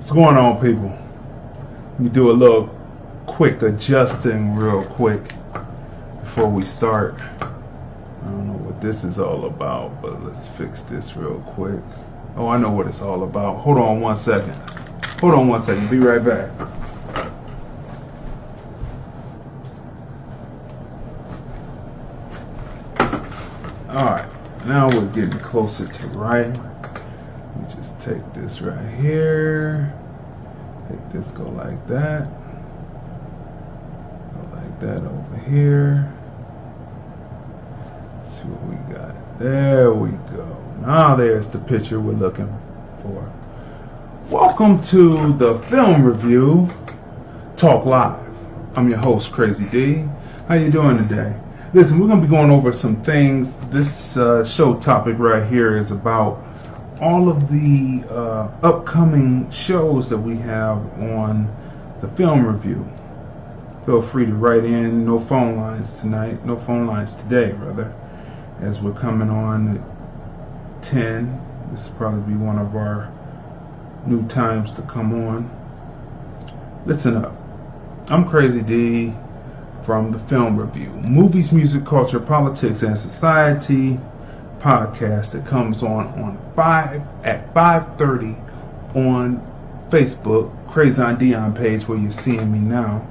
What's going on, people? Let me do a little quick adjusting real quick before we start. I don't know what this is all about, but let's fix this real quick. Oh, I know what it's all about. Hold on one second. Be right back. Alright, now we're getting closer to writing. Let me just take this right here. Take this, go like that. Go like that over here. Let's see what we got. There we go. Now there's the picture we're looking for. Welcome to the film review Talk Live. I'm your host, Crazy D. How you doing today? Listen, we're going to be going over some things. This show topic right here is about all of the upcoming shows that we have on the film review. Feel free to write in. No phone lines tonight. No phone lines today, rather. As we're coming on at 10. This will probably be one of our new times to come on. Listen up. I'm Crazy D from the Film Review. Movies, music, culture, politics, and society podcast that comes on at 5:30 on Facebook, Crazy on Dion page, where you're seeing me now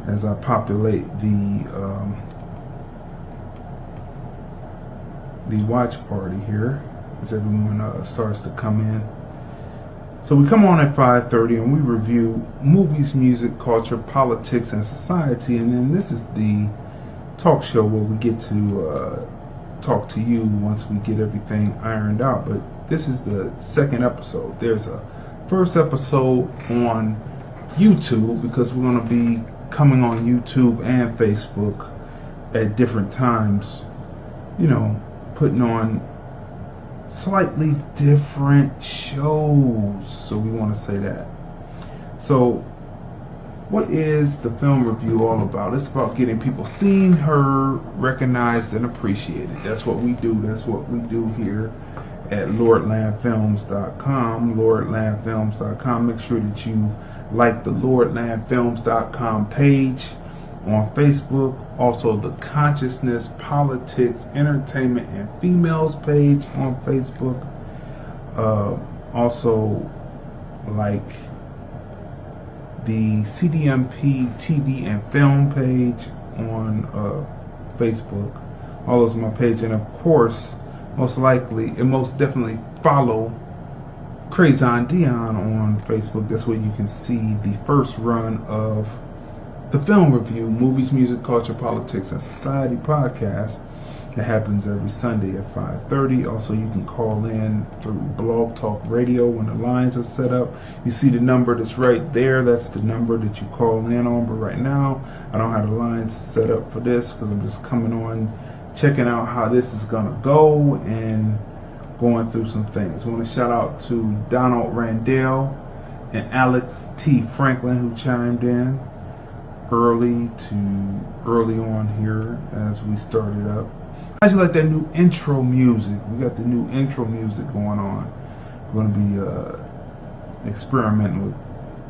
as I populate the watch party here as everyone starts to come in. So we come on at 5:30 and we review movies, music, culture, politics, and society. And then this is the talk show where we get to talk to you once we get everything ironed out. But this is the second episode. There's a first episode on YouTube because we're going to be coming on YouTube and Facebook at different times, you know, putting on slightly different shows. So we want to say that. So what is the film review all about? It's about getting people seen, heard, recognized, and appreciated. That's what we do. That's what we do here at LordlandFilms.com. LordlandFilms.com. Make sure that you like the LordlandFilms.com page on Facebook. Also the Consciousness, Politics, Entertainment, and Females page on Facebook. Also like the CDMP TV and Film page on Facebook. All those are my page. And of course, most definitely follow Crazy on Dion on Facebook. That's where you can see the first run of the Film Review, Movies, Music, Culture, Politics, and Society podcast that happens every Sunday at 5:30. Also, you can call in through Blog Talk Radio when the lines are set up. You see the number that's right there. That's the number that you call in on. But right now, I don't have the lines set up for this because I'm just coming on, checking out how this is going to go and going through some things. I want to shout out to Donald Randall and Alex T. Franklin who chimed in early on here as we started up. How'd you like that new intro music? We got the new intro music going on. We're going to be experimenting with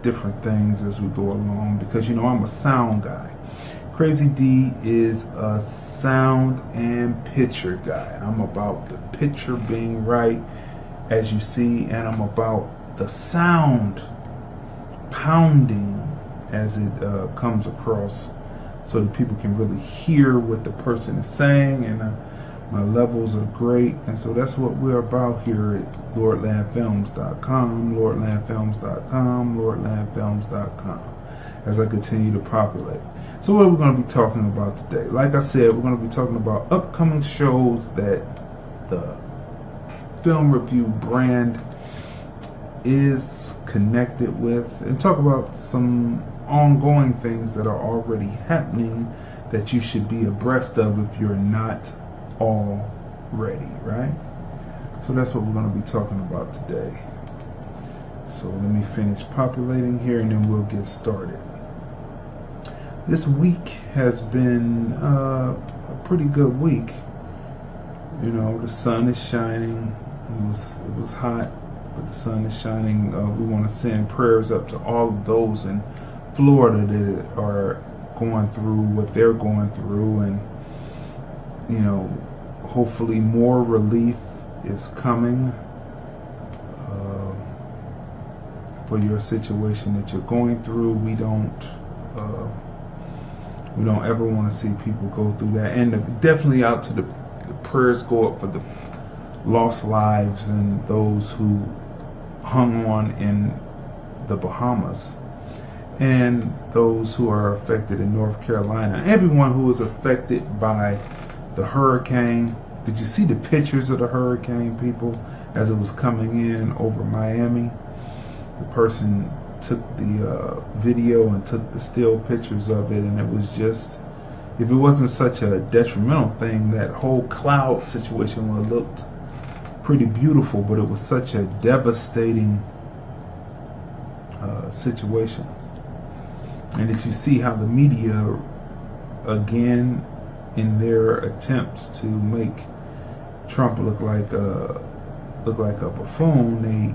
different things as we go along because, you know, I'm a sound guy. Crazy D is a sound and picture guy. I'm about the picture being right, as you see, and I'm about the sound pounding as it comes across so that people can really hear what the person is saying. And my levels are great, and so that's what we're about here at LordlandFilms.com, LordlandFilms.com, LordlandFilms.com, as I continue to populate. So what are we going to be talking about today? Like I said, we're going to be talking about upcoming shows that the Film Review brand is connected with, and talk about some ongoing things that are already happening that you should be abreast of if you're not already, right? So that's what we're going to be talking about today. So let me finish populating here and then we'll get started. This week has been a pretty good week. You know, the sun is shining. It was hot but the sun is shining. We want to send prayers up to all of those in Florida that are going through what they're going through, and hopefully more relief is coming for your situation that you're going through. We don't ever want to see people go through that, and definitely out to the prayers go up for the lost lives and those who hung on in the Bahamas, and those who are affected in North Carolina, everyone who was affected by the hurricane. Did you see the pictures of the hurricane, people, as it was coming in over Miami? The person took the video and took the still pictures of it, and it was just, if it wasn't such a detrimental thing, that whole cloud situation would have looked pretty beautiful, but it was such a devastating situation. And if you see how the media, again, in their attempts to make Trump look like a buffoon, they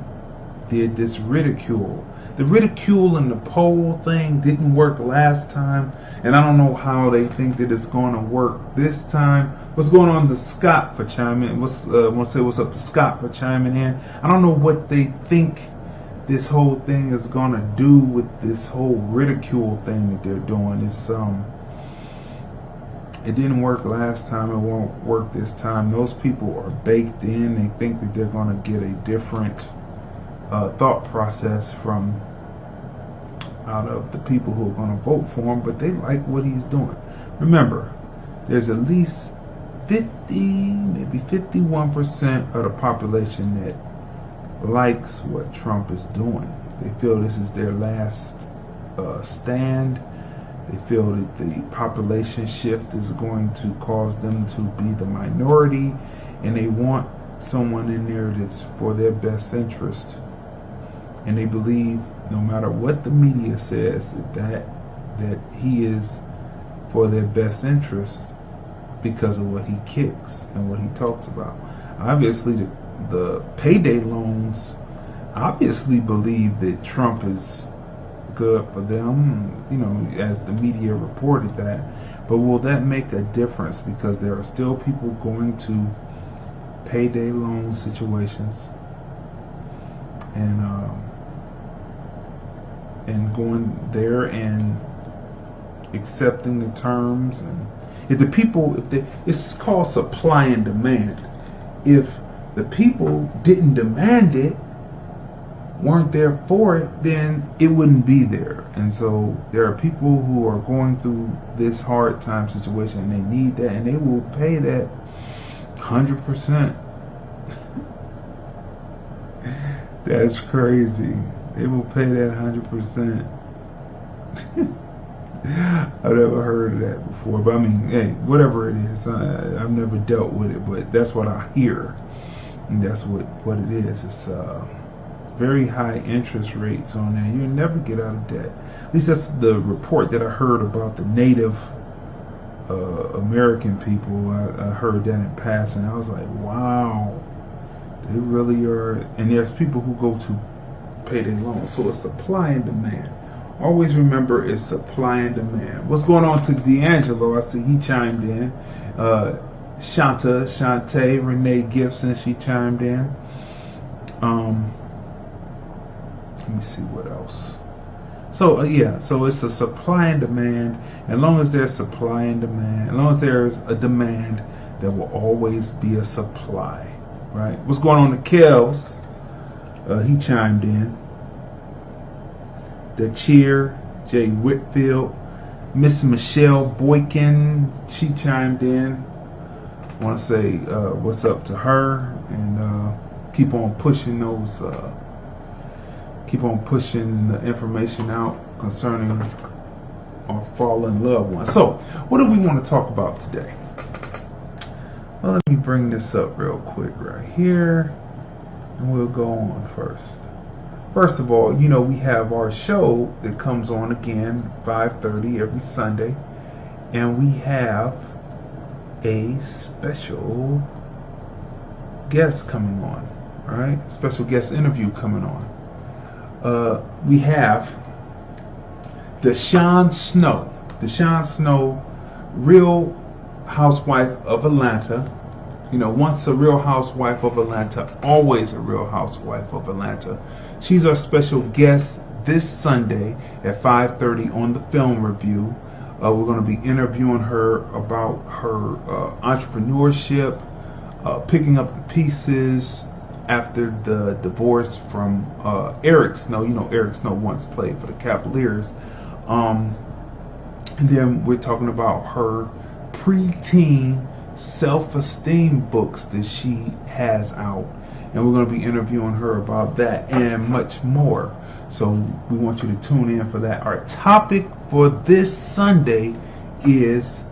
did this ridicule. The ridicule and the poll thing didn't work last time, and I don't know how they think that it's going to work this time. What's going on to Scott for chiming in? I want to say what's up to Scott for chiming in. I don't know what they think this whole thing is going to do with this whole ridicule thing that they're doing. It didn't work last time. It won't work this time. Those people are baked in. They think that they're going to get a different thought process from out of the people who are going to vote for him, but they like what he's doing. Remember, there's at least 50, maybe 51% of the population that likes what Trump is doing. They feel this is their last stand. They feel that the population shift is going to cause them to be the minority, and they want someone in there that's for their best interest. And they believe, no matter what the media says, that he is for their best interest because of what he kicks and what he talks about. Obviously, the payday loans obviously believe that Trump is good for them, as the media reported that. But will that make a difference? Because there are still people going to payday loan situations and going there and accepting the terms. And it's called supply and demand. If the people didn't demand it, weren't there for it, then it wouldn't be there. And so there are people who are going through this hard time situation, and they need that, and they will pay that 100%. That's crazy. They will pay that 100%. I've never heard of that before, but I mean, hey, whatever it is, I've never dealt with it, but that's what I hear, and that's what it is. It's very high interest rates on there. You'll never get out of debt. At least that's the report that I heard about the Native American people. I heard that in passing. I was like, wow, they really are. And there's people who go to pay their loans. So it's supply and demand. Always remember, it's supply and demand. What's going on to D'Angelo? I see he chimed in. Shantae, Renee Gibson, she chimed in. Let me see what else. So so it's a supply and demand. As long as there's supply and demand, as long as there's a demand, there will always be a supply, right? What's going on to Kels? He chimed in. The Cheer, Jay Whitfield, Miss Michelle Boykin, she chimed in. I want to say what's up to her, and keep on pushing those. Keep on pushing the information out concerning our fallen loved ones. So, what do we want to talk about today? Well, let me bring this up real quick right here, and we'll go on first. First of all, we have our show that comes on again 5:30 every Sunday, and we have a special guest coming on. All right, special guest interview coming on. We have Deshaun Snow. Deshaun Snow, Real Housewife of Atlanta. You know, once a Real Housewife of Atlanta, always a Real Housewife of Atlanta. She's our special guest this Sunday at 5:30 on the film review. We're going to be interviewing her about her entrepreneurship, picking up the pieces after the divorce from Eric Snow. You know, Eric Snow once played for the Cavaliers. And then we're talking about her preteen self-esteem books that she has out. And we're going to be interviewing her about that and much more. So we want you to tune in for that. Our topic for this Sunday is,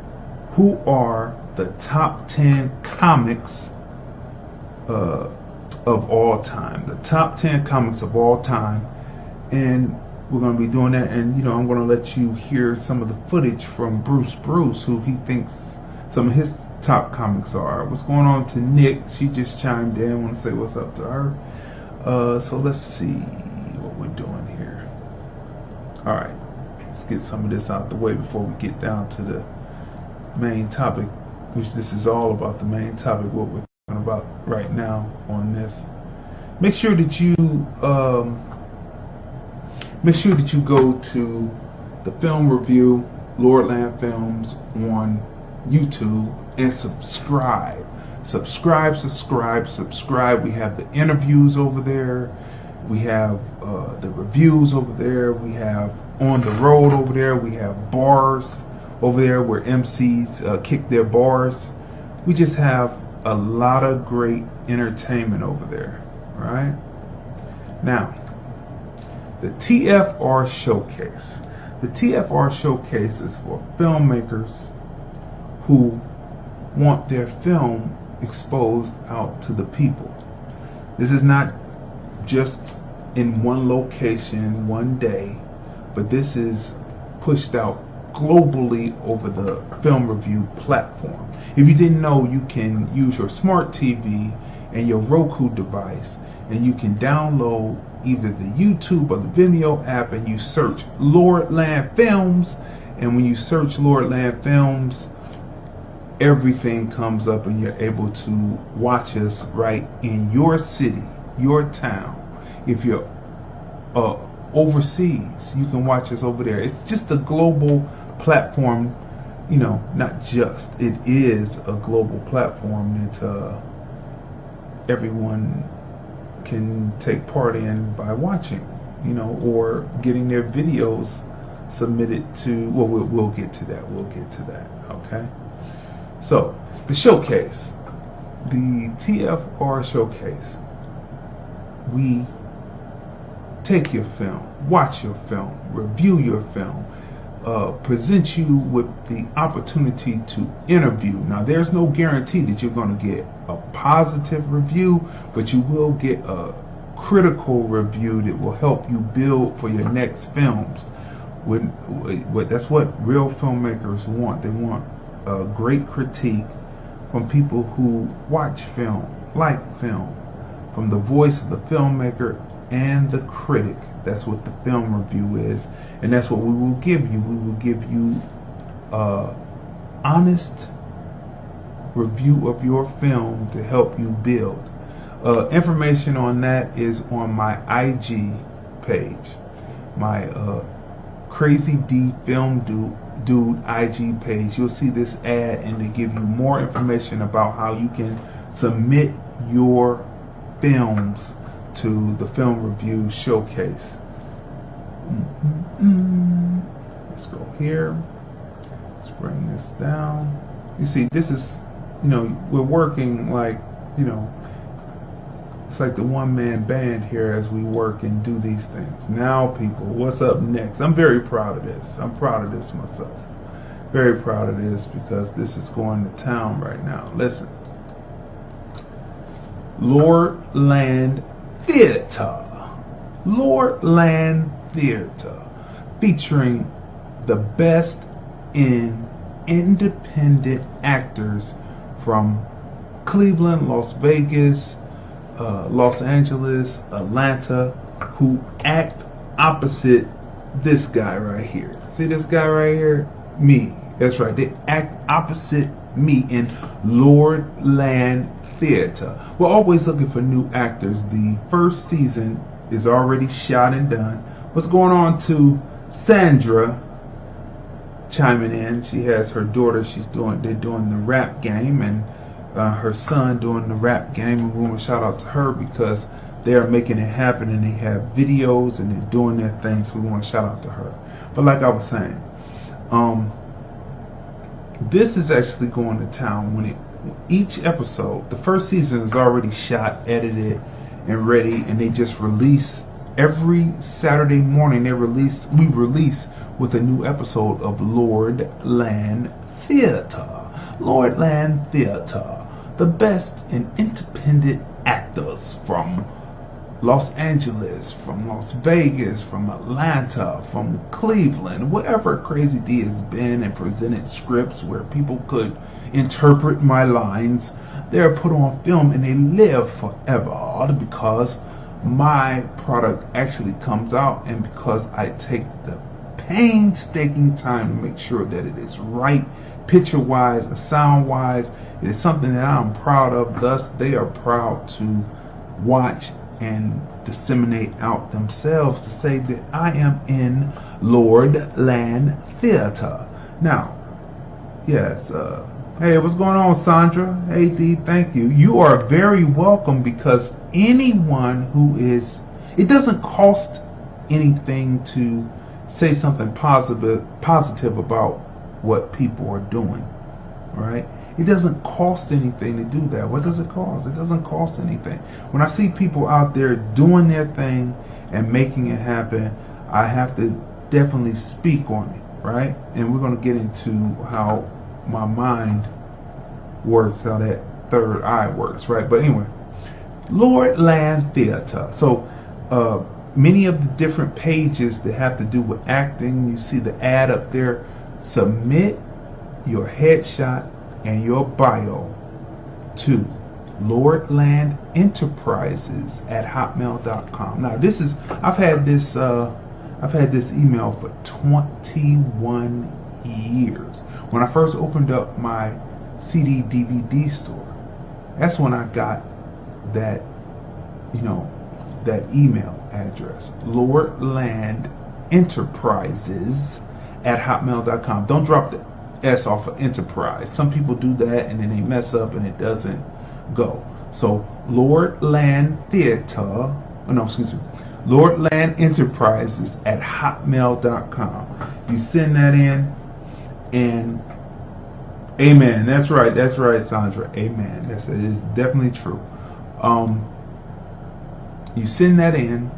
who are the top 10 comics of all time? The top 10 comics of all time. And we're going to be doing that. And, you know, I'm going to let you hear some of the footage from Bruce, who he thinks some of his top comics are. What's going on to Nick? She just chimed in. I want to say what's up to her. So let's see what we're doing here. All right, let's get some of this out the way before we get down to the main topic, which this is all about. The main topic, what we're talking about right now on this. Make sure that you go to the film review, Lordland Films, on YouTube and subscribe. Subscribe. We have the interviews over there. We have the reviews over there. We have On the Road over there. We have bars over there where MCs kick their bars. We just have a lot of great entertainment over there, right? Now, the TFR Showcase. The TFR Showcase is for filmmakers who want their film exposed out to the people. This is not just in one location, one day, but this is pushed out globally over the film review platform. If you didn't know, you can use your smart TV and your Roku device, and you can download either the YouTube or the Vimeo app, and you search Lordland Films, and when you search Lordland Films, everything comes up and you're able to watch us right in your city, your town. If you're overseas, you can watch us over there. It's just a global platform, you know, not just, it is a global platform that everyone can take part in by watching, you know, or getting their videos submitted to, well, we'll get to that. Okay. So, the showcase, the TFR Showcase, we take your film, watch your film, review your film, present you with the opportunity to interview. Now, there's no guarantee that you're going to get a positive review, but you will get a critical review that will help you build for your next films. That's what real filmmakers want. They want a great critique from people who watch film, like film, from the voice of the filmmaker and the critic. That's what the film review is, and that's what we will give you. We will give you honest review of your film to help you build. Information on that is on my IG page, my Crazy D Film Dude IG page. You'll see this ad, and they give you more information about how you can submit your films to the film review showcase. Let's go here. Let's bring this down. You see, this is, you know, we're working like, you know, it's like the one-man band here as we work and do these things. Now, people, what's up next? I'm very proud of this. I'm proud of this myself. Very proud of this because this is going to town right now. Listen. Lordland Theater. Lordland Theater. Featuring the best in independent actors from Cleveland, Las Vegas, Los Angeles, Atlanta, who act opposite this guy right here. See this guy right here? Me. That's right. They act opposite me in Lordland Theater. We're always looking for new actors. The first season is already shot and done. What's going on to Sandra chiming in? She has her daughter. They're doing the rap game, and her son doing the rap game. And we want to shout out to her because they are making it happen, and they have videos and they're doing their thing. So we want to shout out to her. But like I was saying, this is actually going to town when each episode, the first season is already shot, edited, and ready, and they just release every Saturday morning. We release with a new episode of Lordland Theater. Lordland Theater, the best in independent actors from Los Angeles, from Las Vegas, from Atlanta, from Cleveland, wherever Crazy D has been and presented scripts where people could interpret my lines. They're put on film and they live forever because my product actually comes out and because I take the painstaking time to make sure that it is right, picture-wise and sound-wise. It is something that I'm proud of. Thus, they are proud to watch and disseminate out themselves to say that I am in Lordland Theater. Now, yes, hey, what's going on, Sandra? Hey, D, thank you. You are very welcome because anyone who is, it doesn't cost anything to say something positive about what people are doing, right? It doesn't cost anything to do that. What does it cost? It doesn't cost anything. When I see people out there doing their thing and making it happen, I have to definitely speak on it, right? And we're going to get into how my mind works, how that third eye works, right? But anyway, Lordland Theater. So many of the different pages that have to do with acting, you see the ad up there. Submit your headshot and your bio to Lordland Enterprises at hotmail.com. Now this is, I've had this email for 21 years. When I first opened up my CD DVD store, that's when I got that, that email address, Lordland Enterprises at hotmail.com. Don't drop the S off of enterprise. Some people do that and then they mess up and it doesn't go. So Lordland Theater, Lordland Enterprises at hotmail.com. You send that in and amen. That's right, Sandra. Amen. It is definitely true. You send that in,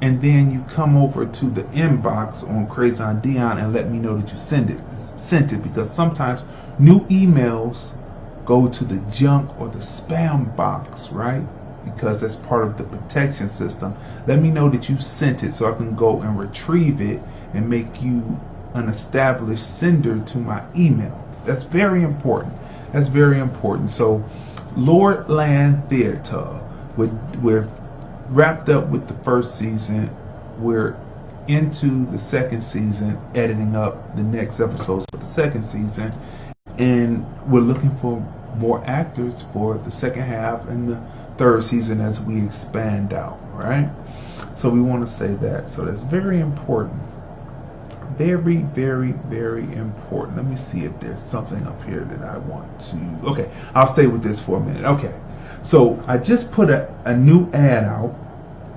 and then you come over to the inbox on Crazy on Dion and let me know that you sent it, because sometimes new emails go to the junk or the spam box, right? Because that's part of the protection system. Let me know that you sent it so I can go and retrieve it and make you an established sender to my email. That's very important. So Lordland Theater, we're wrapped up with the first season. We're into the second season, editing up the next episodes for the second season, and we're looking for more actors for the second half and the third season as we expand out, right? So we want to say that. So that's very important. Very, very, very important. Let me see if there's something up here that I want to. Okay, I'll stay with this for a minute. Okay, so I just put a new ad out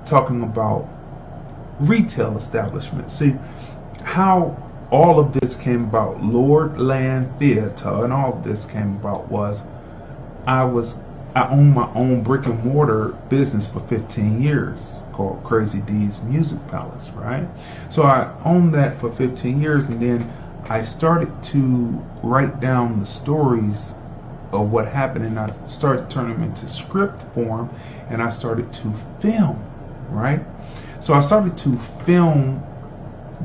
talking about retail establishments. See how all of this came about. Lordland Theater and all of this came about was I owned my own brick and mortar business for 15 years called Crazy D's Music Palace, right? So I owned that for 15 years, and then I started to write down the stories of what happened, and I started to turn them into script form, and I started to film, right? So I started to film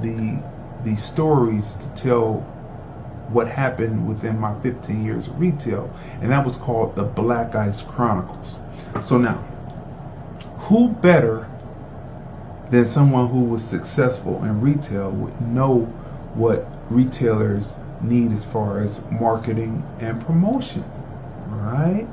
the stories to tell what happened within my 15 years of retail, and that was called the Black Ice Chronicles. So now, who better than someone who was successful in retail would know what retailers need as far as marketing and promotion, right?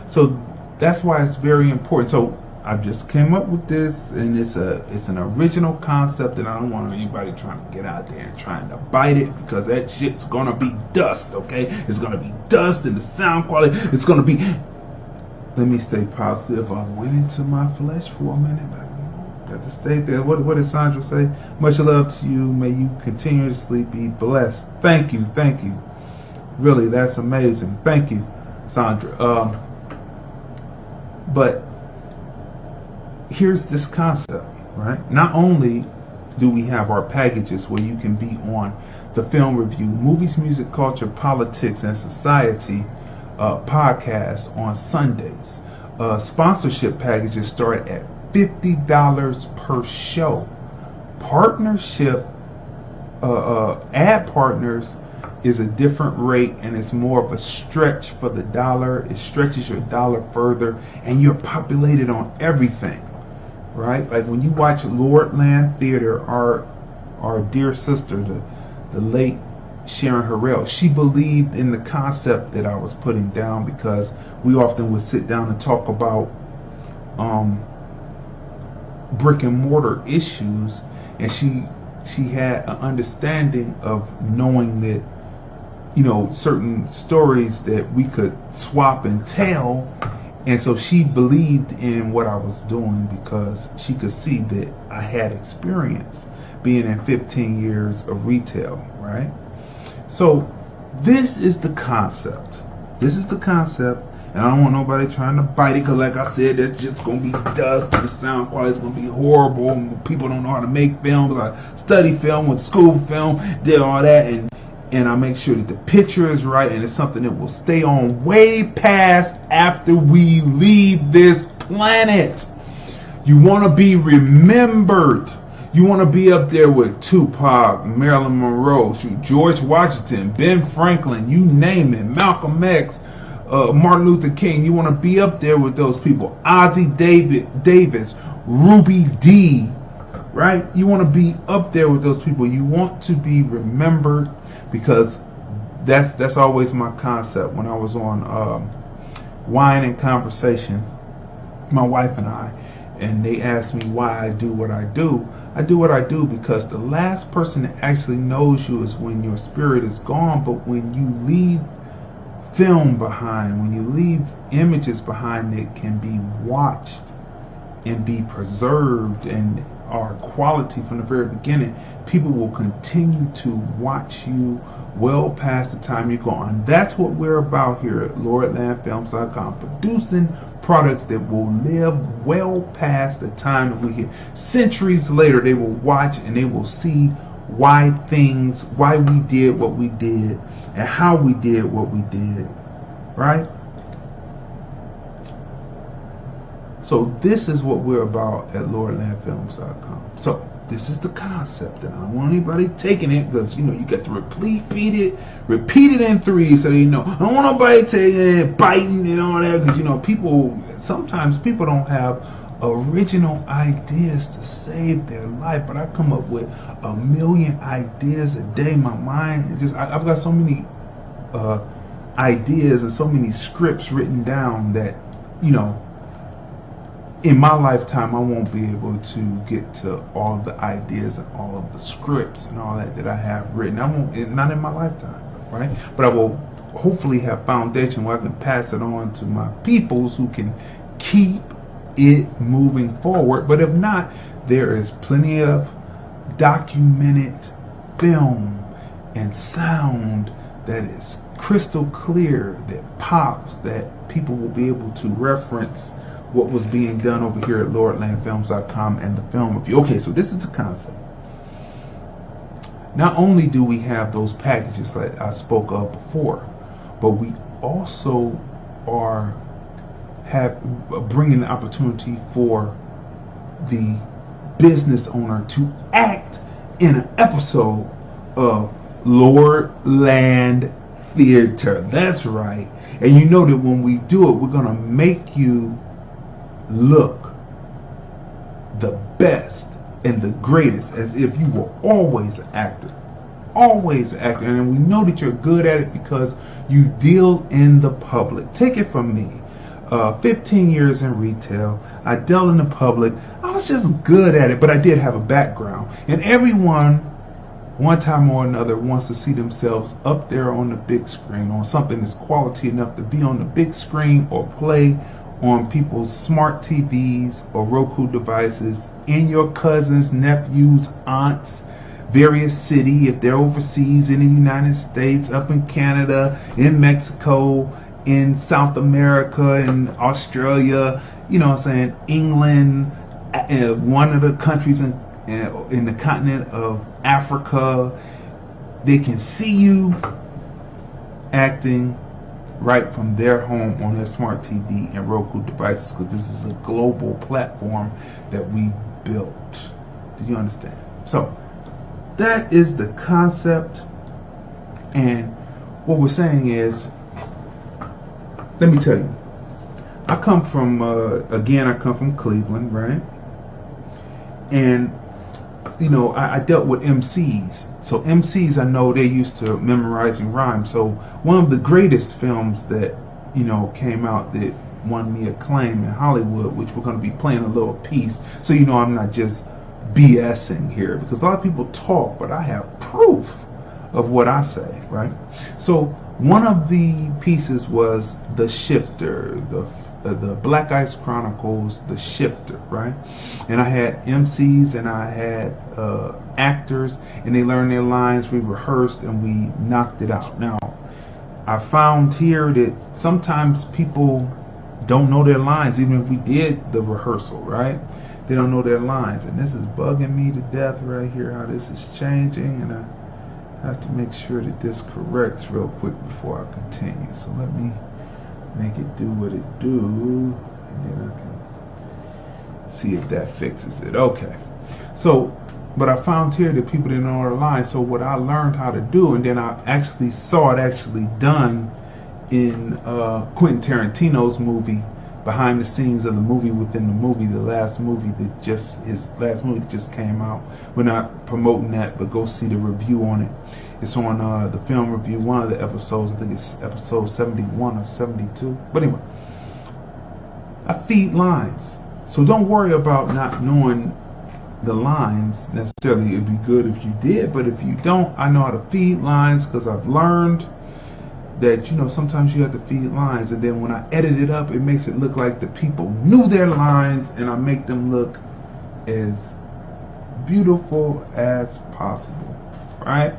So that's why it's very important. So I just came up with this, and it's an original concept, and I don't want anybody trying to get out there and trying to bite it, because that shit's gonna be dust, okay? It's gonna be dust, and the sound quality, it's gonna be. Let me stay positive. I went into my flesh for a minute. I got to stay there. What did Sandra say? Much love to you. May you continuously be blessed. Thank you. Really, that's amazing. Thank you, Sandra. But here's this concept, right? Not only do we have our packages where you can be on the film review, movies, music, culture, politics, and society podcast on Sundays. Sponsorship packages start at $50 per show. Partnership, ad partners is a different rate, and it's more of a stretch for the dollar. It stretches your dollar further, and you're populated on everything, right? Like when you watch Lordland Theater, our dear sister, the late Sharon Harrell, she believed in the concept that I was putting down, because we often would sit down and talk about brick and mortar issues, and she had an understanding of knowing that, you know, certain stories that we could swap and tell. And so she believed in what I was doing, because she could see that I had experience being in 15 years of retail, right? So this is the concept. And I don't want nobody trying to bite it, because like I said, that's just going to be dust. The sound quality is going to be horrible. And people don't know how to make films. I study film with school film, did all that, and I make sure that the picture is right, and it's something that will stay on way past after we leave this planet. You want to be remembered. You want to be up there with Tupac, Marilyn Monroe, George Washington, Ben Franklin, you name it, Malcolm X, Martin Luther King. You want to be up there with those people. Ozzie Davis, Ruby D, right? You want to be up there with those people. You want to be remembered, because that's always my concept. When I was on Wine and Conversation, my wife and I, and they asked me why I do what I do. I do what I do because the last person that actually knows you is when your spirit is gone. But when you leave film behind, when you leave images behind that can be watched and be preserved and are quality from the very beginning, people will continue to watch you well past the time you're gone. That's what we're about here at LordlandFilms.com, producing products that will live well past the time that we hit. Centuries later, they will watch and they will see why we did what we did and how we did what we did, right? So this is what we're about at LordlandFilms.com. So this is the concept, and I don't want anybody taking it, because you got to repeat it in threes, so they know. I don't want nobody taking it, biting and all that, because sometimes people don't have original ideas to save their life, but I come up with a million ideas a day. My mind I've got so many ideas and so many scripts written down that in my lifetime, I won't be able to get to all the ideas and all of the scripts and all that I have written. Not in my lifetime, right? But I will hopefully have foundation where I can pass it on to my peoples who can keep it moving forward. But if not, there is plenty of documented film and sound that is crystal clear, that pops, that people will be able to reference what was being done over here at LordlandFilms.com and the film review. Okay, so this is the concept. Not only do we have those packages that I spoke of before, but we also have bringing the opportunity for the business owner to act in an episode of Lordland Theater. That's right. And you know that when we do it, we're going to make you look the best and the greatest, as if you were always an actor. Always an actor. And we know that you're good at it because you deal in the public. Take it from me. 15 years in retail. I dealt in the public. I was just good at it, but I did have a background. And everyone, one time or another, wants to see themselves up there on the big screen, on something that's quality enough to be on the big screen or play on people's smart TVs or Roku devices, in your cousins, nephews, aunts, various city, if they're overseas, in the United States, up in Canada, in Mexico, in South America, in Australia, you know what I'm saying, England, one of the countries in the continent of Africa. They can see you acting right from their home on their smart TV and Roku devices, because this is a global platform that we built. Do you understand? So that is the concept, and what we're saying is, let me tell you, I come from Cleveland, right? And you know, I dealt with MCs. So MCs, I know they used to memorizing rhymes. So one of the greatest films that, you know, came out that won me acclaim in Hollywood, which we're going to be playing a little piece, so you know I'm not just BSing here, because a lot of people talk, but I have proof of what I say, right? So one of the pieces was The Shifter, the Black Ice Chronicles, The Shifter, right? And I had MCs and I had actors, and they learned their lines, we rehearsed, and we knocked it out. Now, I found here that sometimes people don't know their lines, even if we did the rehearsal, right? They don't know their lines, and this is bugging me to death right here, how this is changing, and I have to make sure that this corrects real quick before I continue. So let me make it do what it do, and then I can see if that fixes it. Okay. So, but I found here that people didn't know their lines, so what I learned how to do, and then I actually saw it actually done in Quentin Tarantino's movie, behind the scenes of the movie within the movie, his last movie that just came out. We're not promoting that, but go see the review on it. It's on the film review, one of the episodes. I think it's episode 71 or 72. But anyway, I feed lines, so don't worry about not knowing the lines necessarily. It'd be good if you did, but if you don't, I know how to feed lines, because I've learned that, you know, sometimes you have to feed lines, and then when I edit it up, it makes it look like the people knew their lines, and I make them look as beautiful as possible, right?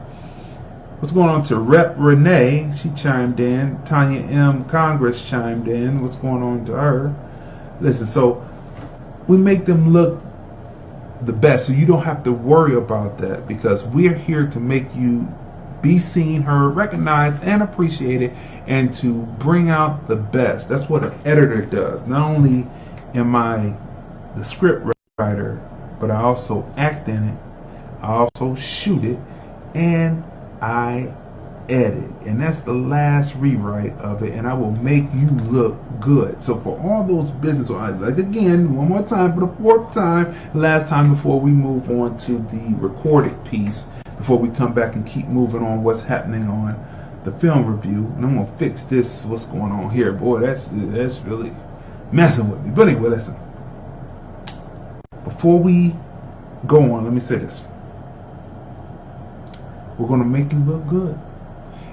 What's going on to Rep Renee? She chimed in. Tanya M. Congress chimed in. What's going on to her? Listen, so we make them look the best, so you don't have to worry about that, because we're here to make you be seen, heard, recognized, and appreciated, and to bring out the best. That's what an editor does. Not only am I the script writer, but I also act in it, I also shoot it, and I edit. And that's the last rewrite of it, and I will make you look good. So for all those business owners, like, again, one more time for the fourth time, last time before we move on to the recorded piece, before we come back and keep moving on what's happening on the film review. And I'm gonna fix this, what's going on here. Boy, that's really messing with me. But anyway, listen, before we go on, let me say this. We're gonna make you look good,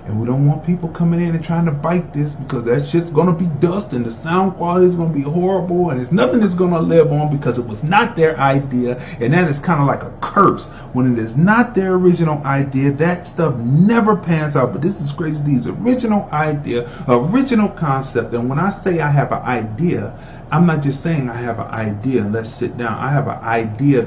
and we don't want people coming in and trying to bite this, because that shit's gonna be dust, and the sound quality is gonna be horrible, and it's nothing that's gonna live on, because it was not their idea. And that is kind of like a curse. When it is not their original idea, that stuff never pans out. But this is Crazy D's original idea, original concept. And when I say I have an idea, I'm not just saying I have an idea and let's sit down. I have an idea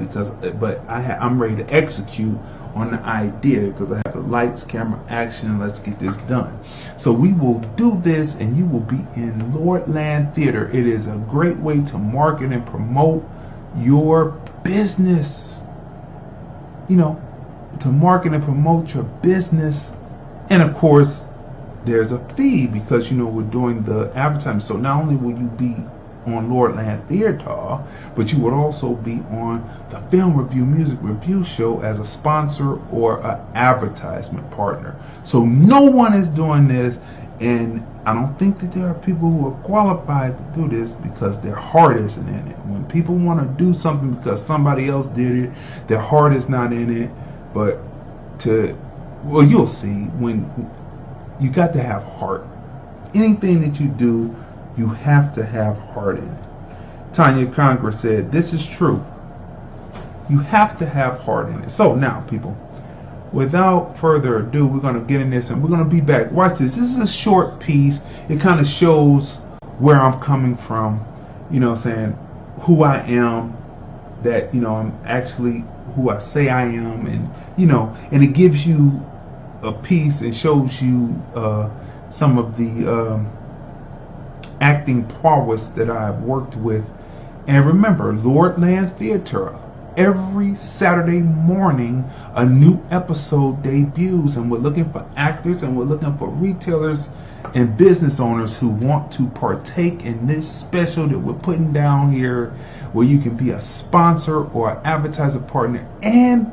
I'm ready to execute on the idea, because I have the lights, camera, action, let's get this done. So we will do this, and you will be in Lordland Theater. It is a great way to market and promote your business. You know, to market and promote your business. And of course, there's a fee, because, you know, we're doing the advertising. So not only will you be on Lordland Theater, but you would also be on the Film Review Music Review Show as a sponsor or an advertisement partner. So no one is doing this, and I don't think that there are people who are qualified to do this because their heart isn't in it. When people want to do something because somebody else did it, their heart is not in it. But well, you'll see, when you got to have heart. Anything that you do, you have to have heart in it. Tanya Congress said, this is true. You have to have heart in it. So now, people, without further ado, we're going to get in this and we're going to be back. Watch this. This is a short piece. It kind of shows where I'm coming from, you know what I'm saying, who I am, that, you know, I'm actually who I say I am, and, you know, and it gives you a piece and shows you some of the acting prowess that I've worked with. And remember, Lordland Theater, every Saturday morning a new episode debuts, and we're looking for actors and we're looking for retailers and business owners who want to partake in this special that we're putting down here, where you can be a sponsor or an advertiser partner and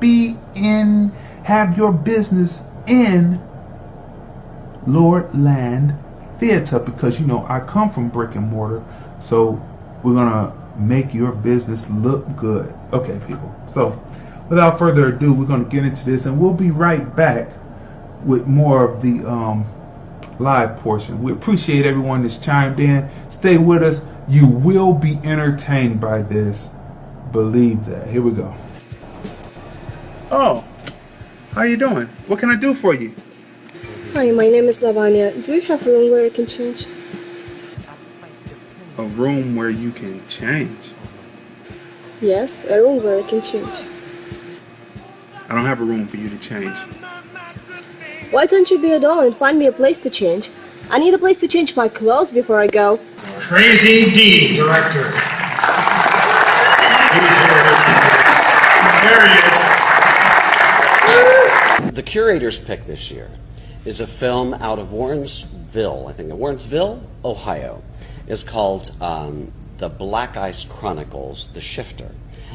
have your business in Lordland Theater, because, you know, I come from brick and mortar, so we're gonna make your business look good. Okay, people, so without further ado, we're gonna get into this, and we'll be right back with more of the live portion. We appreciate everyone that's chimed in. Stay with us. You will be entertained by this, believe that. Here we go. Oh, how you doing? What can I do for you? Hi, my name is Lavanya. Do you have a room where I can change? A room where you can change? Yes, a room where I can change. I don't have a room for you to change. Why don't you be a doll and find me a place to change? I need a place to change my clothes before I go. Crazy D, director. There he is. The curator's pick this year is a film out of Warrensville, Warrensville, Ohio. It's called The Black Ice Chronicles, The Shifter.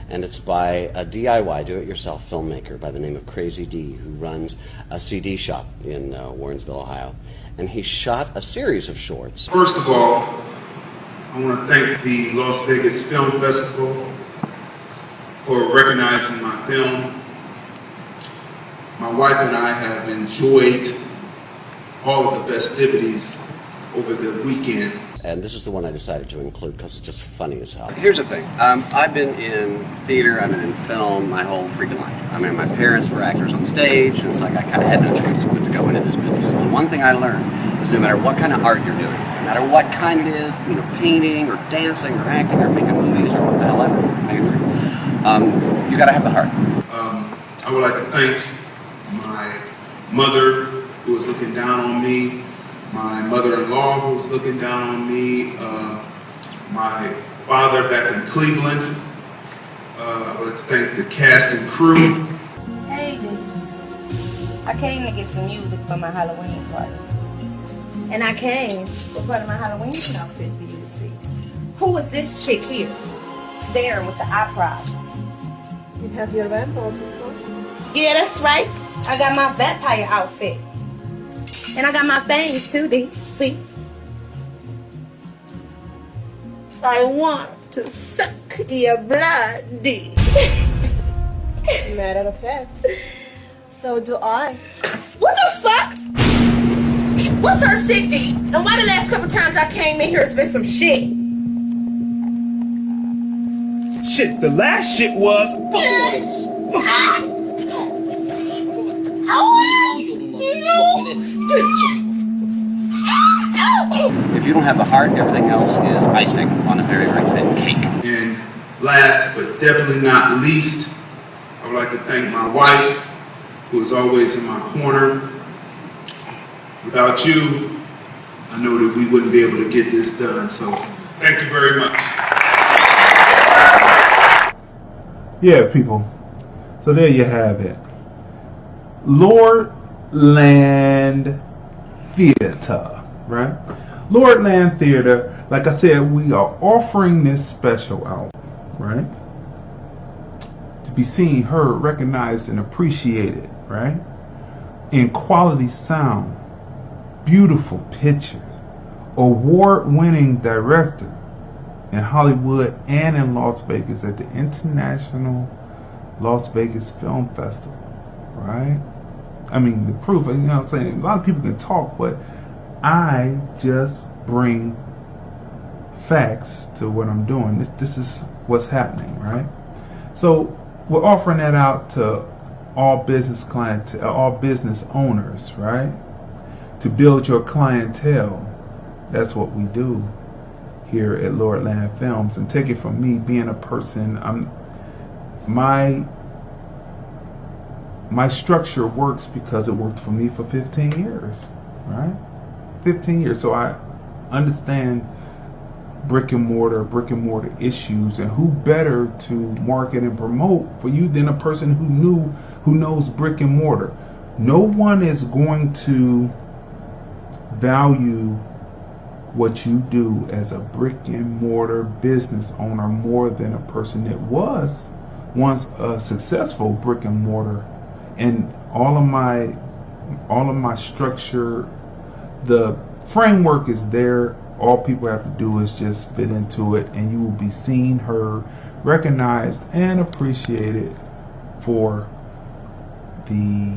And it's by a DIY, do-it-yourself filmmaker by the name of Crazy D, who runs a CD shop in Warrensville, Ohio. And he shot a series of shorts. First of all, I want to thank the Las Vegas Film Festival for recognizing my film. My wife and I have enjoyed all of the festivities over the weekend. And this is the one I decided to include because it's just funny as hell. Here's the thing. I've been in theater, I've been in film my whole freaking life. I mean, my parents were actors on stage, and it's like I kind of had no choice but to go into this business. And one thing I learned is no matter what kind of art you're doing, no matter what kind it is, you know, painting or dancing or acting or making movies or what the hell ever, you got to have the heart. I would like to thank my mother, who was looking down on me, my mother-in-law, who's looking down on me, my father back in Cleveland. I would like to thank the cast and crew. Hey, I came to get some music for my Halloween party. And I came for part of my Halloween outfit for you to see. Who is this chick here, staring with the eyebrows? You have your vampire before? Yeah, that's right. I got my vampire outfit. And I got my fangs too, D. See? I want to suck your blood, D. Matter of fact, so do I. What the fuck? What's her shit, D? And why the last couple times I came in here it's been some shit? Shit, the last shit was... If you don't have the heart, everything else is icing on a very, very thin cake. And last but definitely not least, I would like to thank my wife, who is always in my corner. Without you, I know that we wouldn't be able to get this done. So thank you very much. Yeah, people. So there you have it. Lordland Theater, right? Lordland Theater. like I said, we are offering this special out, right? To be seen, heard, recognized, and appreciated, right? In quality sound, beautiful picture, award-winning director in Hollywood and in Las Vegas at the International Las Vegas Film Festival, right? I mean, the proof, you know what I'm saying? A lot of people can talk, but I just bring facts to what I'm doing. This is what's happening, right? So we're offering that out to all business clientele, all business owners, right? To build your clientele. That's what we do here at Lordland Films. And take it from me, being a person, my structure works because it worked for me for 15 years, right? 15 years. So I understand brick and mortar issues, and who better to market and promote for you than a person who knows brick and mortar. No one is going to value what you do as a brick and mortar business owner more than a person that was once a successful brick and mortar. And all of my structure, the framework is there. All people have to do is just fit into it, and you will be seen, heard, recognized, and appreciated for the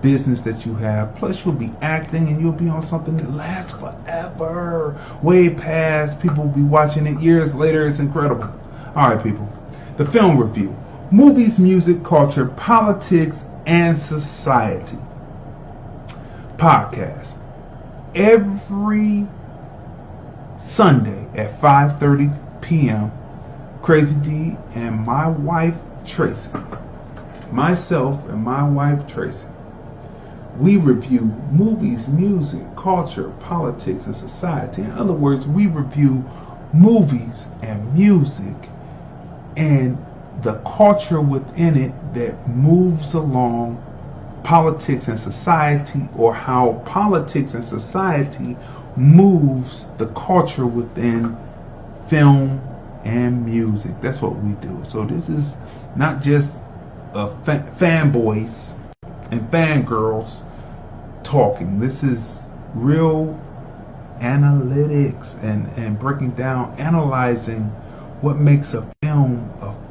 business that you have. Plus, you'll be acting, and you'll be on something that lasts forever, way past. People will be watching it years later. It's incredible. All right, people. The film review: movies, music, culture, politics, and society podcast every Sunday at 5:30 p.m. Crazy D and my wife Tracy, myself and my wife Tracy, we review movies, music, culture, politics, and society. In other words, we review movies and music and the culture within it that moves along politics and society, or how politics and society moves the culture within film and music. That's what we do. So this is not just fanboys and fangirls talking. This is real analytics and breaking down, analyzing what makes a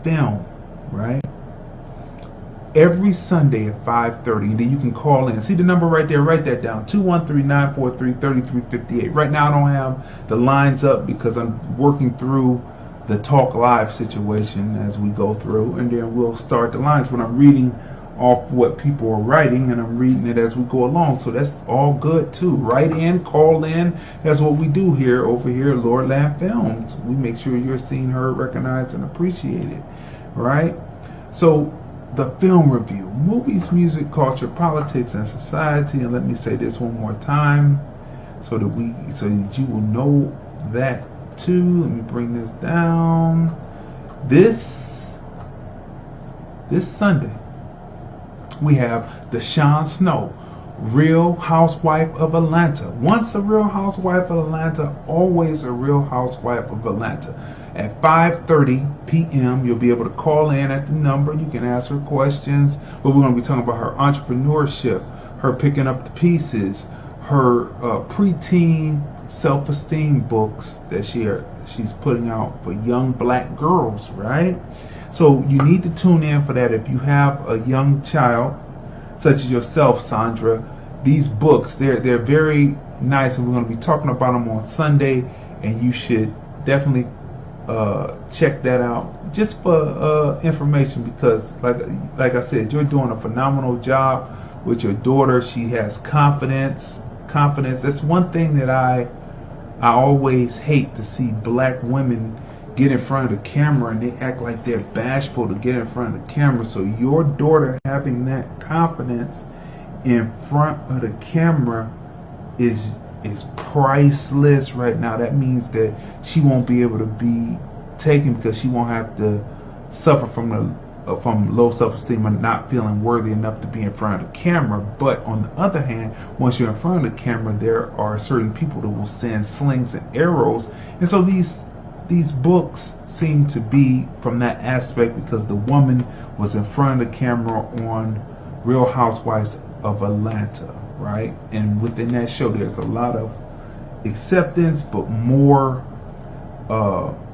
film, right? Every Sunday at 5:30, and then you can call in. See the number right there, write that down, 213-943-3358. Right now I don't have the lines up because I'm working through the Talk Live situation as we go through, and then we'll start the lines. But I'm reading off what people are writing, and I'm reading it as we go along, so that's all good too. Write in, call in. That's what we do here, over here at Lordland Films. We make sure you're seen, heard, recognized, and appreciated, right? So the film review: movies, music, culture, politics, and society. And let me say this one more time so that you will know that too. Let me bring this down. This Sunday we have Deshaun Snow, Real Housewife of Atlanta. Once a Real Housewife of Atlanta, always a Real Housewife of Atlanta. At 5:30 p.m., you'll be able to call in at the number. You can ask her questions, but we're going to be talking about her entrepreneurship, her picking up the pieces, her preteen self-esteem books that she's putting out for young black girls, right? So you need to tune in for that. If you have a young child, such as yourself, Sandra, these books, they're very nice, and we're going to be talking about them on Sunday, and you should definitely check that out just for information, because like I said, you're doing a phenomenal job with your daughter. She has confidence. That's one thing that I always hate to see black women get in front of the camera, and they act like they're bashful to get in front of the camera. So your daughter having that confidence in front of the camera is priceless right now. That means that she won't be able to be taken because she won't have to suffer from from low self-esteem and not feeling worthy enough to be in front of the camera. But on the other hand, once you're in front of the camera, there are certain people that will send slings and arrows, and so these books seem to be from that aspect, because the woman was in front of the camera on Real Housewives of Atlanta, right? And within that show, there's a lot of acceptance, but more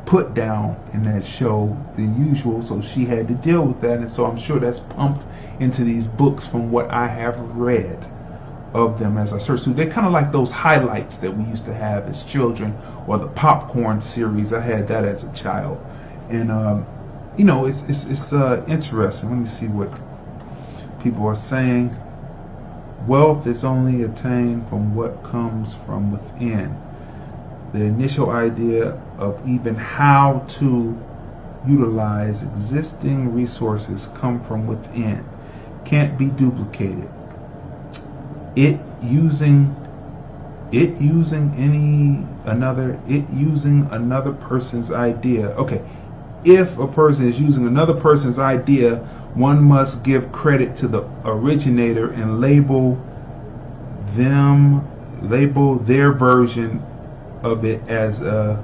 put down in that show than usual. So she had to deal with that, and so I'm sure that's pumped into these books from what I have read of them as I search through. They're kind of like those highlights that we used to have as children, or the popcorn series. I had that as a child, and you know, it's interesting. Let me see what people are saying. Wealth is only attained from what comes from within. The initial idea of even how to utilize existing resources come from within. Can't be duplicated. It using another person's idea. Okay, if a person is using another person's idea, one must give credit to the originator and label their version of it as a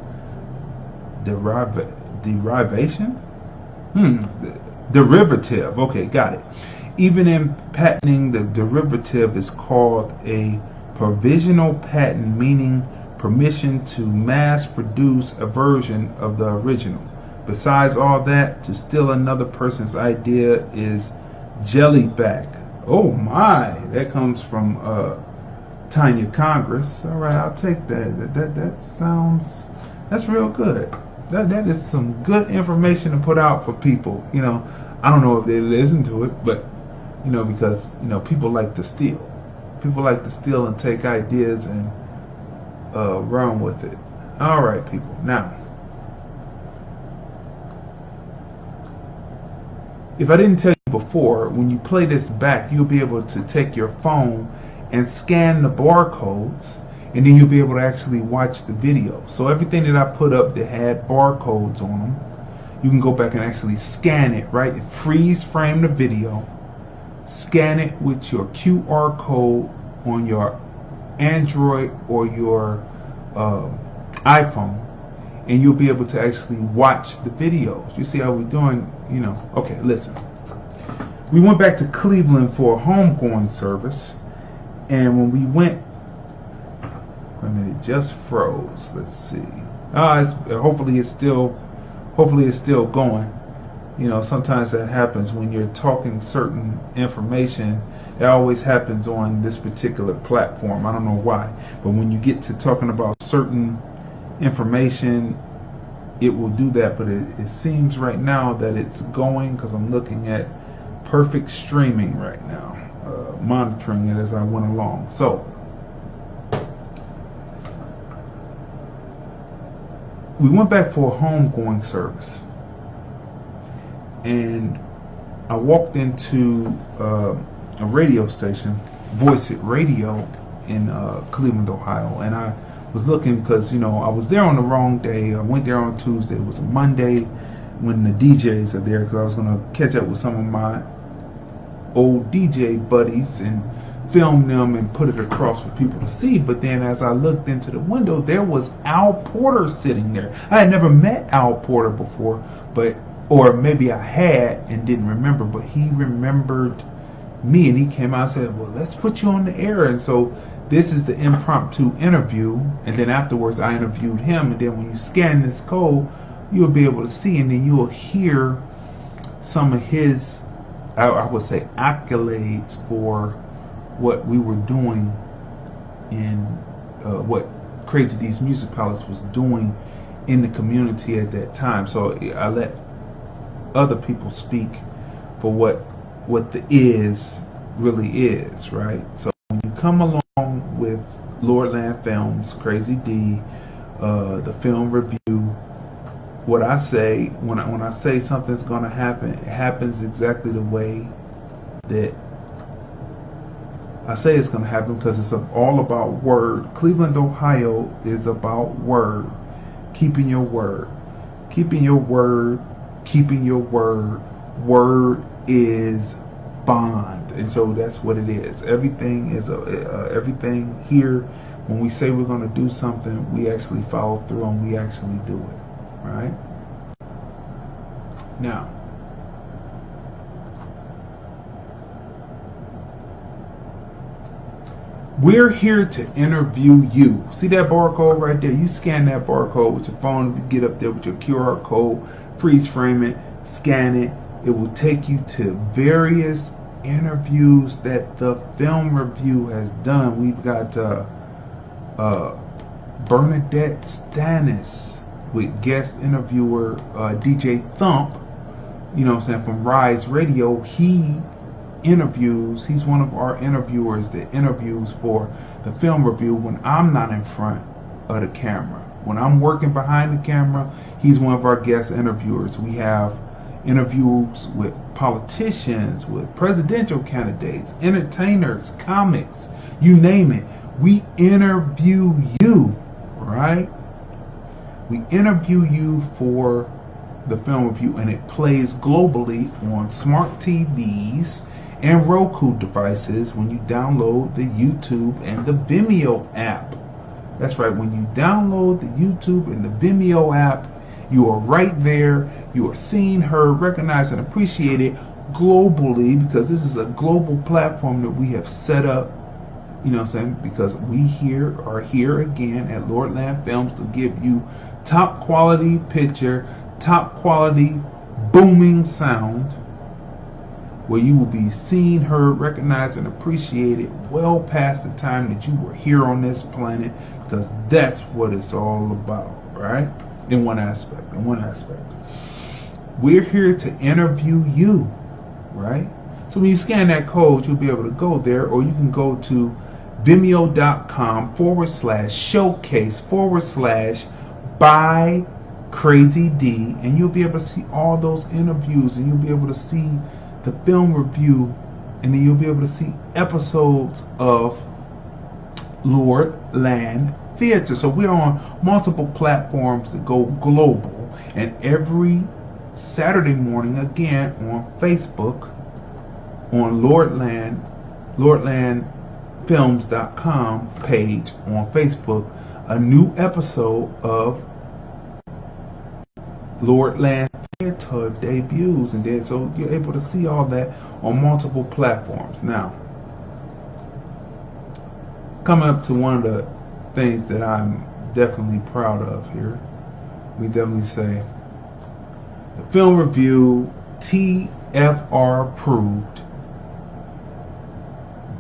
derivation? Derivative. Okay, got it. Even in patenting, the derivative is called a provisional patent, meaning permission to mass produce a version of the original. Besides all that, to steal another person's idea is jellyback. Oh my, that comes from Tanya Congress. All right, I'll take that. That's real good. That is some good information to put out for people. You know, I don't know if they listen to it, but you know, because you know, people like to steal. People like to steal and take ideas and run with it. All right, people. Now, if I didn't tell you before, when you play this back, you'll be able to take your phone and scan the barcodes, and then you'll be able to actually watch the video. So everything that I put up that had barcodes on them, you can go back and actually scan it, right? Freeze frame the video, scan it with your QR code on your Android or your iPhone, and you'll be able to actually watch the videos. You see how we're doing, you know. Okay, listen. We went back to Cleveland for a homegoing service, and when we went, I mean, it just froze. Let's see. Hopefully it's still going. You know, sometimes that happens when you're talking certain information. It always happens on this particular platform. I don't know why, but when you get to talking about certain information, it will do that. But it seems right now that it's going, because I'm looking at perfect streaming right now, monitoring it as I went along. So we went back for a homegoing service, and I walked into a radio station, Voice It Radio, in Cleveland, Ohio, and I was looking because, you know, I was there on the wrong day. I went there on Tuesday. It was a Monday when the DJs are there, because I was going to catch up with some of my old DJ buddies and film them and put it across for people to see. But then as I looked into the window, there was Al Porter sitting there. I had never met Al Porter before, or maybe I had and didn't remember, but he remembered me, and he came out and said, well, let's put you on the air. And so this is the impromptu interview, and then afterwards I interviewed him, and then when you scan this code, you'll be able to see, and then you'll hear some of his, I would say, accolades for what we were doing in what Crazy D's Music Palace was doing in the community at that time. So I let other people speak for what the is really is, right? So when you come along with Lordland Films, Crazy D, the film review, what I say when I say something's gonna happen, it happens exactly the way that I say it's gonna happen, because it's all about word. Cleveland, Ohio is about word, keeping your word, keeping your word, keeping your word word is bond, and so that's what it is. Everything is everything here. When we say we're going to do something, we actually follow through and we actually do it. Right now, we're here to interview you. See that barcode right there? You scan that barcode with your phone. You get up there with your QR code, freeze frame it, scan it. It will take you to various interviews that the Film Review has done. We've got Bernadette Stannis with guest interviewer DJ Thump, you know what I'm saying, from Rise Radio. He interviews, he's one of our interviewers that interviews for the Film Review when I'm not in front of the camera. When I'm working behind the camera, he's one of our guest interviewers. We have interviews with politicians, with presidential candidates, entertainers, comics, you name it. We interview you, right? We interview you for the Film Review, and it plays globally on smart TVs and Roku devices when you download the YouTube and the Vimeo app. That's right, when you download the YouTube and the Vimeo app, you are right there. You are seen, heard, recognized, and appreciated globally, because this is a global platform that we have set up, you know what I'm saying, because we are here again at Lordland Films to give you top quality picture, top quality booming sound, where you will be seen, heard, recognized, and appreciated well past the time that you were here on this planet, because that's what it's all about, right? In one aspect. We're here to interview you, right? So when you scan that code, you'll be able to go there, or you can go to vimeo.com/showcase/by Crazy D, and you'll be able to see all those interviews, and you'll be able to see the Film Review, and then you'll be able to see episodes of Lordland Theater. So we're on multiple platforms that go global, and every Saturday morning again on Facebook, on LordlandFilms.com page on Facebook, a new episode of Lordland Theater debuts, and then so you're able to see all that on multiple platforms. Now, coming up to one of the things that I'm definitely proud of here, we definitely say the Film Review TFR approved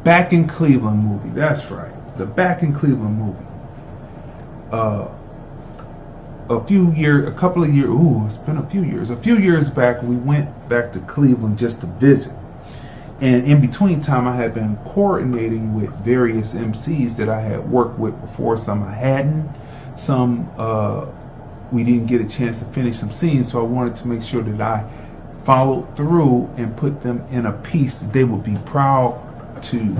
Back in Cleveland movie. That's right, the Back in Cleveland movie. A few years back, we went back to Cleveland just to visit. And in between time, I had been coordinating with various MCs that I had worked with before. Some I hadn't. Some we didn't get a chance to finish some scenes. So I wanted to make sure that I followed through and put them in a piece that they would be proud to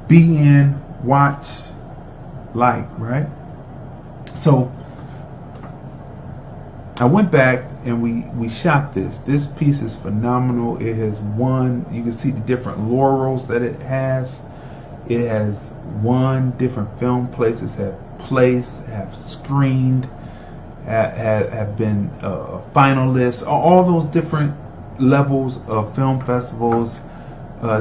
be in, watch, like, right? So I went back and we shot this. This piece is phenomenal. It has won, you can see the different laurels that it has. It has won different film places, have screened, have been finalists, all those different levels of film festivals.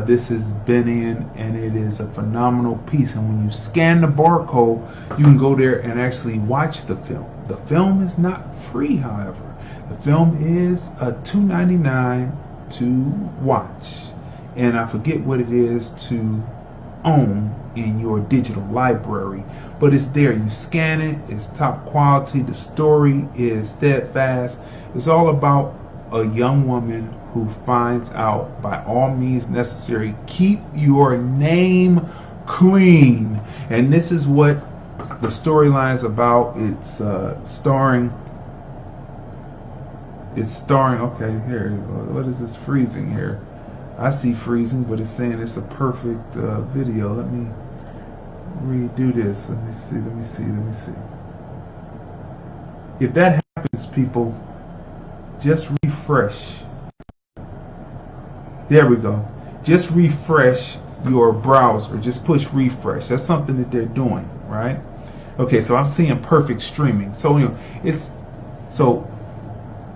This has been in, and it is a phenomenal piece. And when you scan the barcode, you can go there and actually watch the film. The film is not free, however. The film is $2.99 to watch, and I forget what it is to own in your digital library, but it's there. You scan it, it's top quality, the story is steadfast. It's all about a young woman who finds out, by all means necessary, keep your name clean. And this is what the storyline is about. It's starring, okay, here, what is this freezing here? I see freezing, but it's saying it's a perfect video. Let me redo this. Let me see. If that happens, people, just refresh. There we go. Just refresh your browser. Just push refresh. That's something that they're doing, right? Okay, so I'm seeing perfect streaming. So it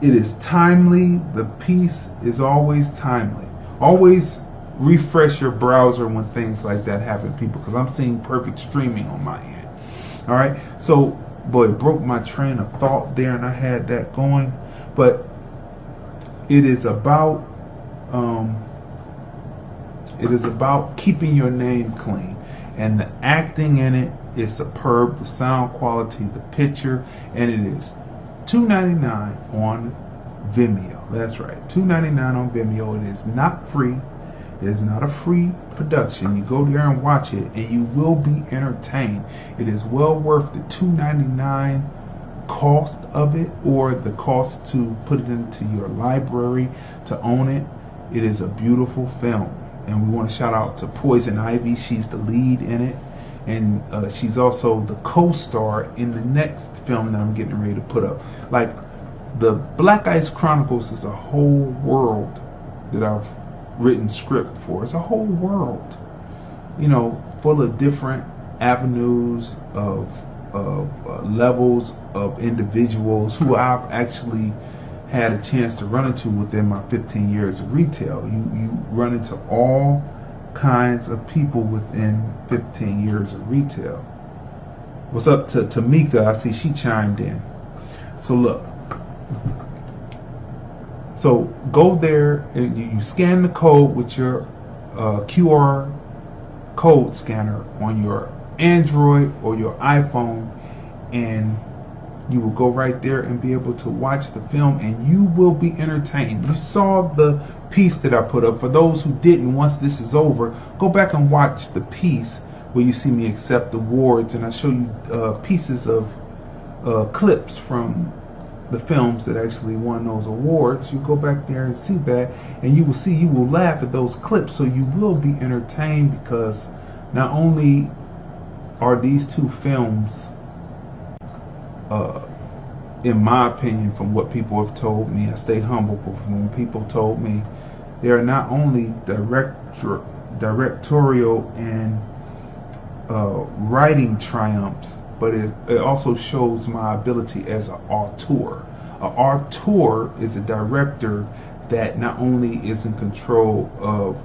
is timely. The piece is always timely. Always refresh your browser when things like that happen, people, because I'm seeing perfect streaming on my end. All right. So, boy, it broke my train of thought there, and I had that going. But it is about keeping your name clean, and the acting in it is superb. The sound quality, the picture, and it is $2.99 on Vimeo. That's right, $2.99 on Vimeo. It is not free. It is not a free production. You go there and watch it, and you will be entertained. It is well worth the $2.99 cost of it, or the cost to put it into your library to own it. It is a beautiful film, and we want to shout out to Poison Ivy. She's the lead in it, and she's also the co-star in the next film that I'm getting ready to put up. Like, the Black Ice Chronicles is a whole world that I've written script for. It's a whole world, full of different avenues of levels of individuals who I've actually had a chance to run into within my 15 years of retail. You run into all kinds of people within 15 years of retail. What's up to Tamika? I see she chimed in. So look. So go there and you scan the code with your QR code scanner on your Android or your iPhone, and you will go right there and be able to watch the film, and you will be entertained. You saw the piece that I put up. For those who didn't, once this is over, go back and watch the piece where you see me accept awards, and I show you pieces of clips from the films that actually won those awards. You go back there and see that, and you will laugh at those clips, so you will be entertained, because not only are these two films, in my opinion, from what people have told me, I stay humble, but from what people told me, they are not only directorial and writing triumphs, but it also shows my ability as an auteur. An auteur is a director that not only is in control of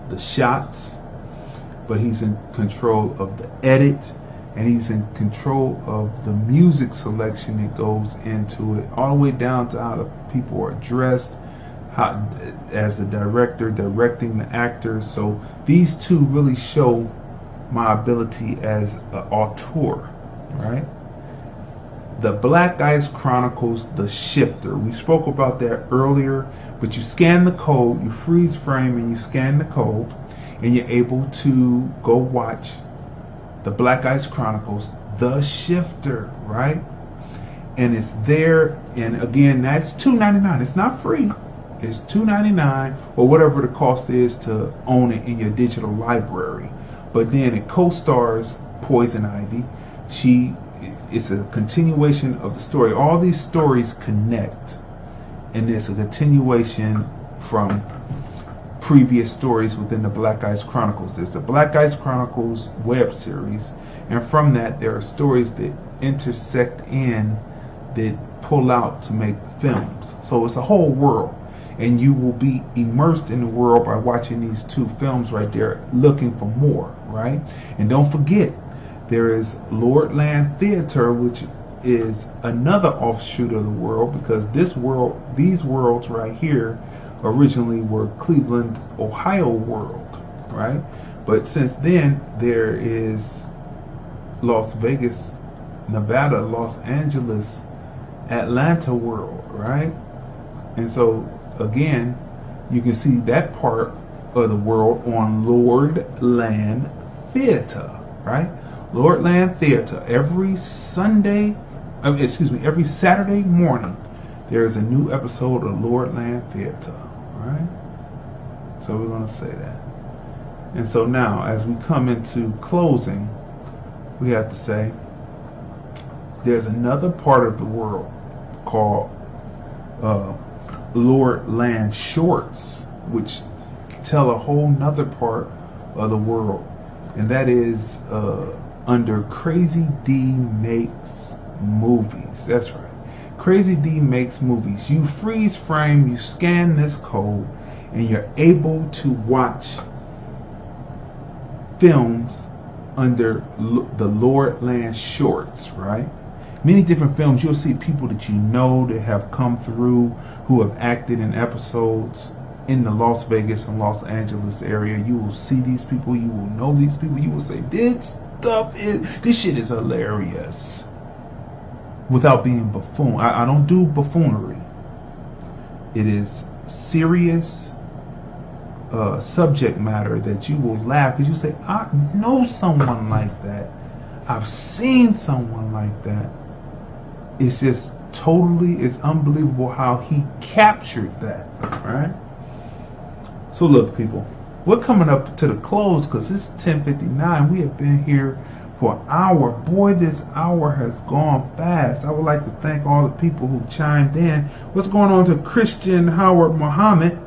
the shots, but he's in control of the edit, and he's in control of the music selection that goes into it, all the way down to how the people are dressed, how, as a director, directing the actors. So these two really show my ability as an auteur, right? The Black Ice Chronicles, The Shifter. We spoke about that earlier, but you scan the code, you freeze frame and you scan the code, and you're able to go watch the Black Ice Chronicles, The Shifter, right? And it's there, and again, that's $2.99. It's not free. It's $2.99, or whatever the cost is to own it in your digital library. But then it co-stars Poison Ivy. It's a continuation of the story. All these stories connect, and it's a continuation from previous stories within the Black Ice Chronicles. There's the Black Ice Chronicles web series, and from that there are stories that intersect in, that pull out to make films. So it's a whole world, and you will be immersed in the world by watching these two films right there, looking for more, right? And don't forget, there is Lordland Theater, which is another offshoot of the world, because these worlds right here originally were Cleveland, Ohio world, right? But since then, there is Las Vegas, Nevada, Los Angeles, Atlanta world, right? And so again, you can see that part of the world on Lordland Theater, right? Lordland Theater. Every Saturday morning, there is a new episode of Lordland Theater, right? So we're going to say that. And so now, as we come into closing, we have to say there's another part of the world called Lord Land shorts, which tell a whole nother part of the world, and that is under Crazy D Makes Movies. That's right, Crazy D Makes Movies. You freeze frame, you scan this code, and you're able to watch films under the Lord Land shorts, right? Many different films. You'll see people that you know that have come through, who have acted in episodes in the Las Vegas and Los Angeles area. You will see these people, you will know these people, you will say, this shit is hilarious, without being buffoon. I don't do buffoonery. It is serious subject matter that you will laugh because you say, I know someone like that. I've seen someone like that. It's just totally, it's unbelievable how he captured that, right? So look, people, we're coming up to the close because it's 10:59. We have been here for an hour. Boy, this hour has gone fast. I would like to thank all the people who chimed in. What's going on to Christian Howard Muhammad?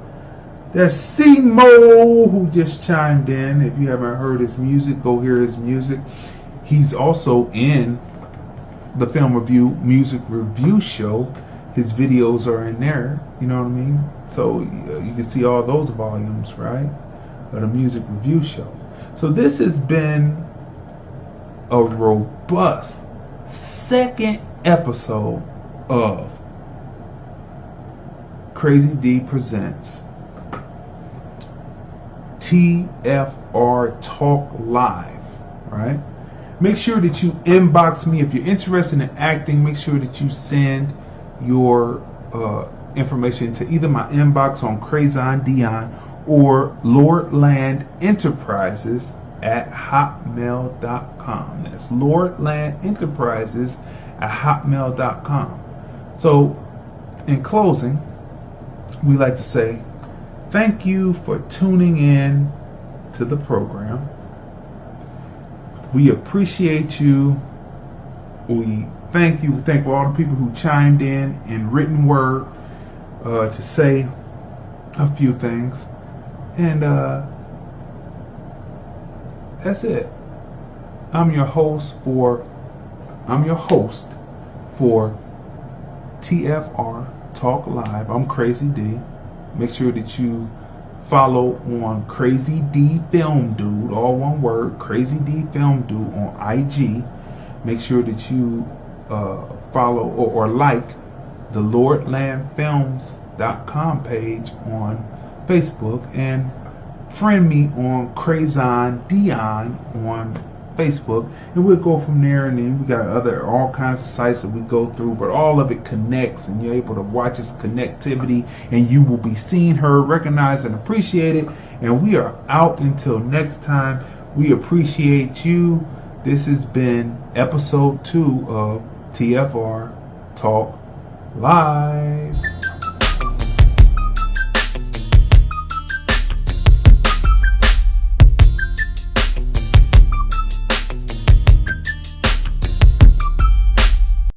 There's C-Mo who just chimed in. If you haven't heard his music, go hear his music. He's also in the film review, music review show. His videos are in there, you know what I mean? So you can see all those volumes, right? Of the music review show. So this has been a robust second episode of Crazy D Presents TFR Talk Live, right? Make sure that you inbox me if you're interested in acting. Make sure that you send your information to either my inbox on Crazon Dion or Lord Land Enterprises at hotmail.com. That's Lord Land Enterprises at hotmail.com. So, in closing, we like to say thank you for tuning in to the program. We appreciate you. We thank you. We thank all the people who chimed in written word to say a few things. And that's it. I'm your host for TFR Talk Live. I'm Crazy D. Make sure that you follow on Crazy D Film Dude, all one word, Crazy D Film Dude on IG. Make sure that you follow or like the LordlandFilms.com page on Facebook and friend me on Crazon Dion on Facebook, and we'll go from there. And then we got all kinds of sites that we go through, but all of it connects, and you're able to watch its connectivity, and you will be seen, heard, recognized, and appreciated. And we are out until next time. We appreciate you. This has been episode 2 of TFR Talk Live.